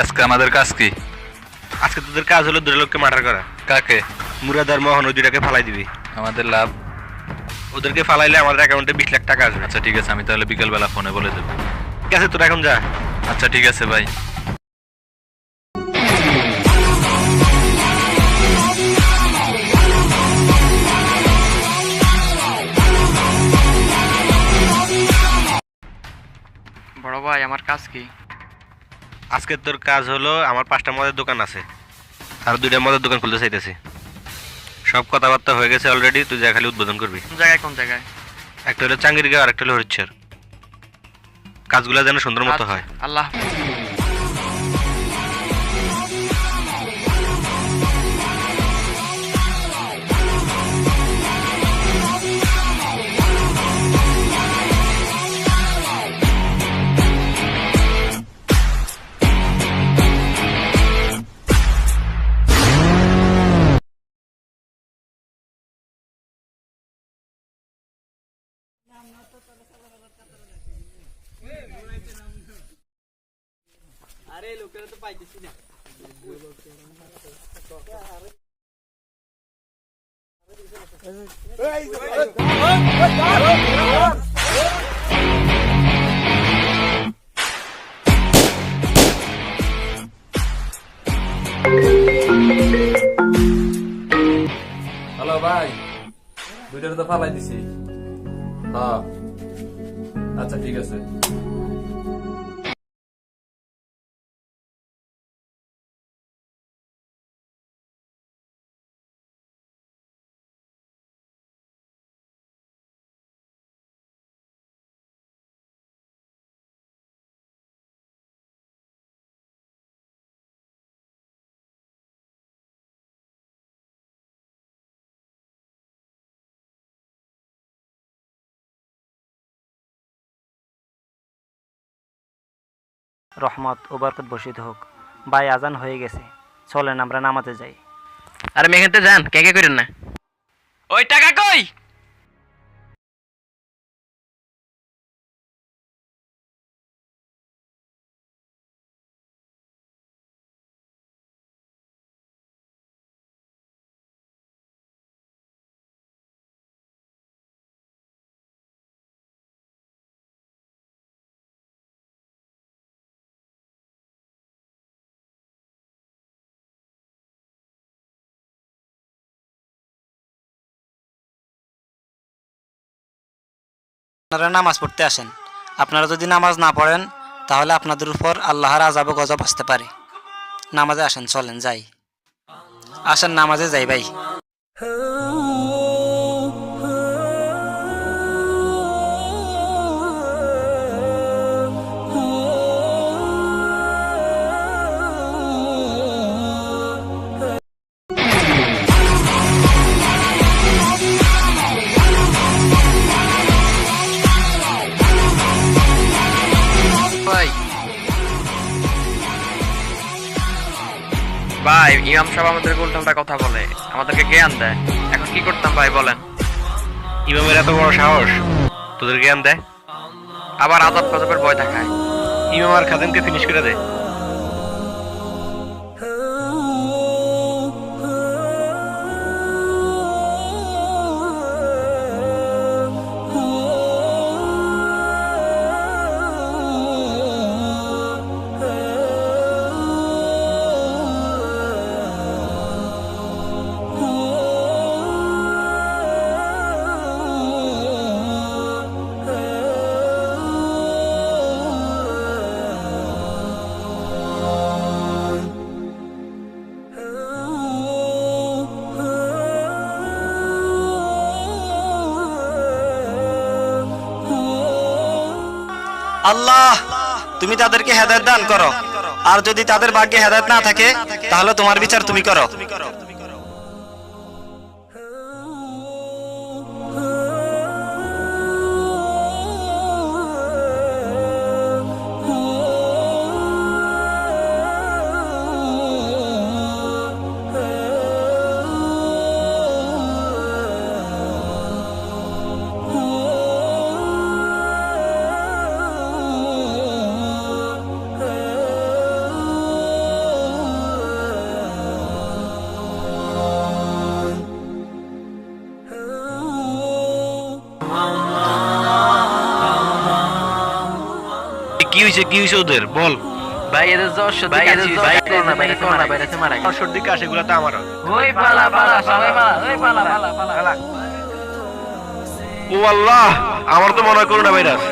আজকে আমাদের কাজ কি? আজকে তোদের কাজ হলো দুটো লোককে মার্ডার করা। কাকে? মুরাদ আর মোহন, ওই দুটাকে ফালাই দিবি। আমাদের লাভ? ওদেরকে ফালাইলে আমাদের অ্যাকাউন্টে 20 লাখ টাকা আসবে। আচ্ছা ঠিক আছে, আমি তাহলে বিকেলবেলা ফোনে বলে দেবো। ঠিক আছে, তোরা এখন যা। আচ্ছা ঠিক আছে ভাই। বড় ভাই, আমার কাজ কি? আজকে তোর কাজ হলো, আমার 5টা মদের দোকান আছে, আর 2টা মদের দোকান খুলতে চাইতেছি। সব কথাবার্তা হয়ে গেছে অলরেডি, তুই যা খালি উদ্বোধন করবি। কোন জায়গায় কোন জায়গায়? একটা হলো চাঙ্গিরগাঁও আর একটা হলো হরিচ্ছর। কাজগুলো যেন সুন্দর মতো হয়। আল্লাহ। আরে লোকেরা তো পাইতেছি না। হ্যালো ভাই, দুইটার তো ফালাই দিছি। হ্যাঁ আচ্ছা ঠিক আছে। রহমত ও বরকত বর্ষিত হোক। ভাই আজান হয়ে গেছে, চলেন আমরা নামাজে যাই। আরে মেঘাতে যান, কে কে করেন না। ওই টাকা কই? আপনারা নামাজ পড়তে আসেন। আপনারা যদি নামাজ না পড়েন তাহলে আপনাদের উপর আল্লাহর আযাব ও গজব আসতে পারে। নামাজে আসেন, চলেন যাই। আসেন নামাজে যাই ভাই। ভাই, ইমাম সাহেব আমাদেরকে উল্টাপাল্টা কথা বলে, আমাদেরকে জ্ঞান দেয়। এখন কি করতাম ভাই বলেন? ইমামের এত বড় সাহস তোদের জ্ঞান দেয়, আবার আযাব গজবের ভয় দেখায়। ইমাম আর খাদেমকে ফিনিশ করে দে। আল্লাহ, তুমি তাদেরকে হেদায়েত দান করো, আর যদি তাদের ভাগ্যে হেদায়েত না থাকে তাহলে তোমার বিচার তুমি করো। কি হয়েছে ওদের বল। ভাই এদের জ্বর সর্দি কাশি ভাই করোনা ভাইরাসে মারা গেছে। সর্দি কাশ এগুলো তো আমারও। ওই পালা পালা সবাই পালা ওই পালা পালা পালা। ও আল্লাহ, আমার তো মনে হয় করোনা ভাইরাস।